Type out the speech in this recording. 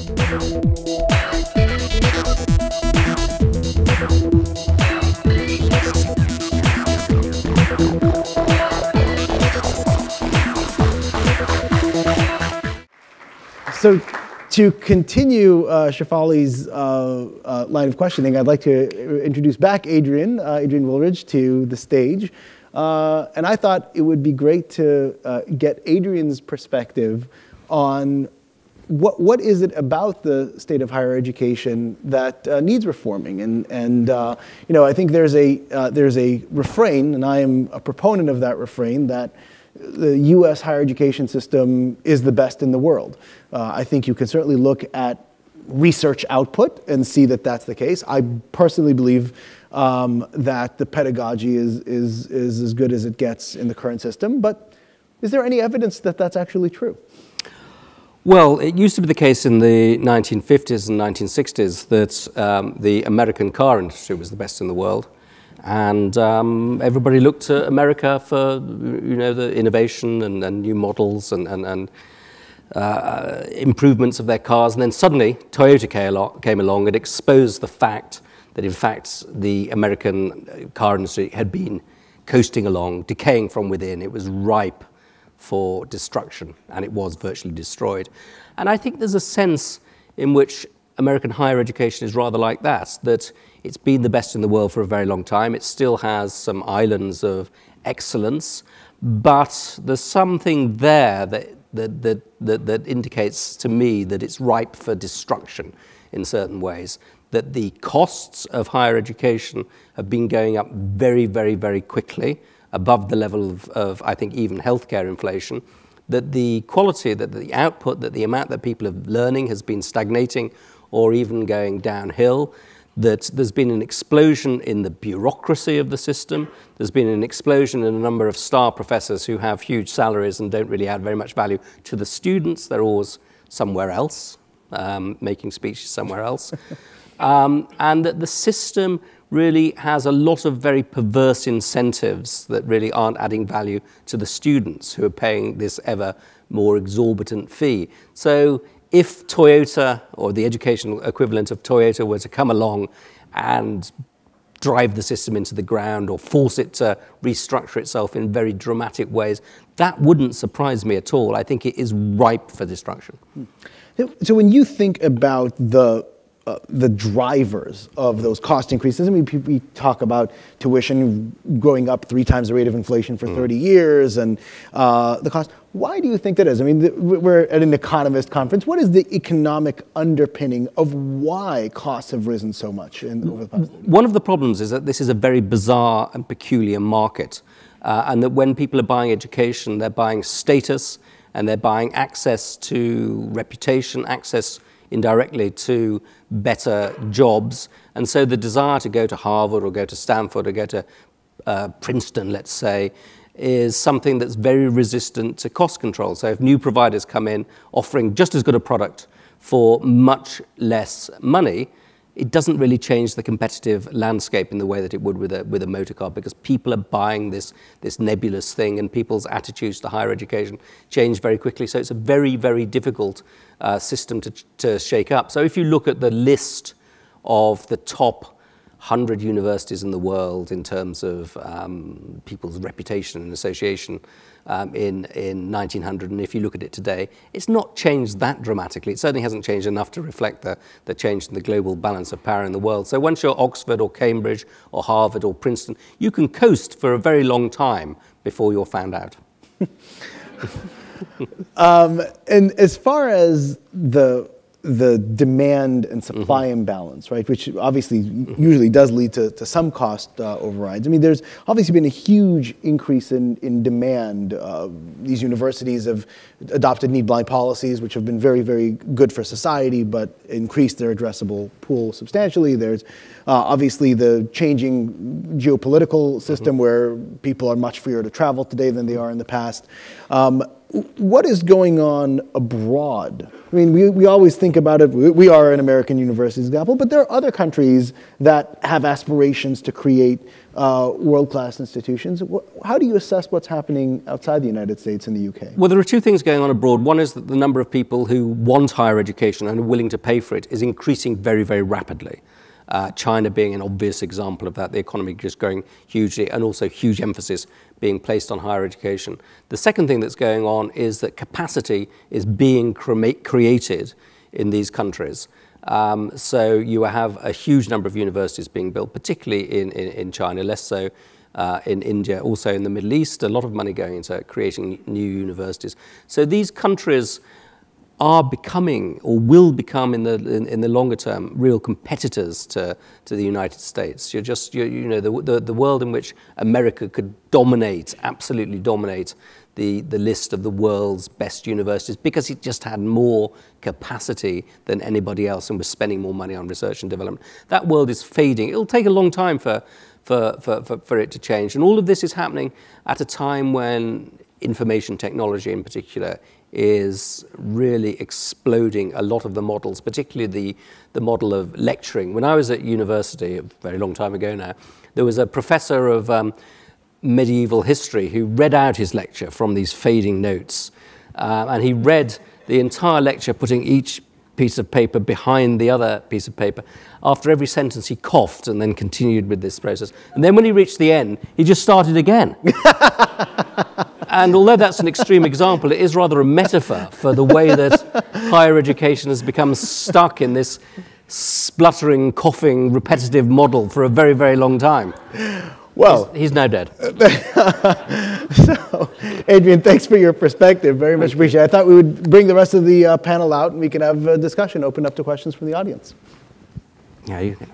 So to continue Shefali's line of questioning, I'd like to introduce back Adrian Wooldridge to the stage. And I thought it would be great to get Adrian's perspective on what is it about the state of higher education that needs reforming. And you know, I think there's a refrain, and I am a proponent of that refrain, that the U.S. higher education system is the best in the world. I think you can certainly look at research output and see that that's the case. I personally believe that the pedagogy is as good as it gets in the current system, but is there any evidence that that's actually true? Well, it used to be the case in the 1950s and 1960s that the American car industry was the best in the world. And everybody looked to America for, you know, the innovation and new models and improvements of their cars. And then suddenly Toyota came along and exposed the fact that, in fact, the American car industry had been coasting along, decaying from within. It was ripe for destruction, and it was virtually destroyed. And I think there's a sense in which American higher education is rather like that, that it's been the best in the world for a very long time. It still has some islands of excellence, but there's something there that indicates to me that it's ripe for destruction in certain ways, that the costs of higher education have been going up very, very, very quickly, above the level of I think, even healthcare inflation, that the quality, that the output, that the amount that people are learning has been stagnating or even going downhill, that there's been an explosion in the bureaucracy of the system. There's been an explosion in a number of star professors who have huge salaries and don't really add very much value to the students. They're always somewhere else, making speeches somewhere else. And that the system really has a lot of very perverse incentives that really aren't adding value to the students who are paying this ever more exorbitant fee. So if Toyota, or the educational equivalent of Toyota, were to come along and drive the system into the ground or force it to restructure itself in very dramatic ways, that wouldn't surprise me at all. I think it is ripe for destruction. So when you think about the drivers of those cost increases, I mean, we talk about tuition growing up 3 times the rate of inflation for 30 years and the cost. Why do you think that is? I mean, we're at an Economist conference. What is the economic underpinning of why costs have risen so much over the past? One of the problems is that this is a very bizarre and peculiar market, and that when people are buying education, they're buying status and they're buying access to reputation, access indirectly to better jobs. And so the desire to go to Harvard or go to Stanford or go to Princeton, let's say, is something that's very resistant to cost control. So if new providers come in offering just as good a product for much less money, it doesn't really change the competitive landscape in the way that it would with a motor car, because people are buying this nebulous thing, and people's attitudes to higher education change very quickly. So it's a very, very difficult system to shake up. So if you look at the list of the top 100 universities in the world in terms of people's reputation and association in 1900, and if you look at it today, it's not changed that dramatically. It certainly hasn't changed enough to reflect the change in the global balance of power in the world. So once you're Oxford or Cambridge or Harvard or Princeton, you can coast for a very long time before you're found out. And as far as the demand and supply imbalance, right, which obviously usually does lead to some cost overrides. I mean, there's obviously been a huge increase in demand. These universities have adopted need-blind policies, which have been very, very good for society, but increased their addressable pool substantially. There's obviously the changing geopolitical system where people are much freer to travel today than they are in the past. what is going on abroad? I mean, we always think about it, we are an American university example, but there are other countries that have aspirations to create world-class institutions. How do you assess what's happening outside the United States and the UK? Well, there are two things going on abroad. One is that the number of people who want higher education and are willing to pay for it is increasing very, very rapidly. China being an obvious example of that, the economy just growing hugely, and also huge emphasis being placed on higher education. The second thing that's going on is that capacity is being created in these countries. So you have a huge number of universities being built, particularly in China, less so in India, also in the Middle East, a lot of money going into creating new universities. So these countries are becoming, or will become in the longer term, real competitors to the United States. You know, the world in which America could dominate, absolutely dominate the list of the world's best universities because it just had more capacity than anybody else and was spending more money on research and development. That world is fading. It'll take a long time for it to change. And all of this is happening at a time when information technology in particular is really exploding a lot of the models, particularly the model of lecturing. When I was at university, a very long time ago now, there was a professor of medieval history who read out his lecture from these fading notes. And he read the entire lecture, putting each piece of paper behind the other piece of paper. After every sentence, he coughed and then continued with this process. And then when he reached the end, he just started again. And although that's an extreme example, it is rather a metaphor for the way that higher education has become stuck in this spluttering, coughing, repetitive model for a very, very long time. Well, he's now dead. So, Adrian, thanks for your perspective. Very much appreciate it. I thought we would bring the rest of the panel out and we can have a discussion, open up to questions from the audience. Yeah, you can.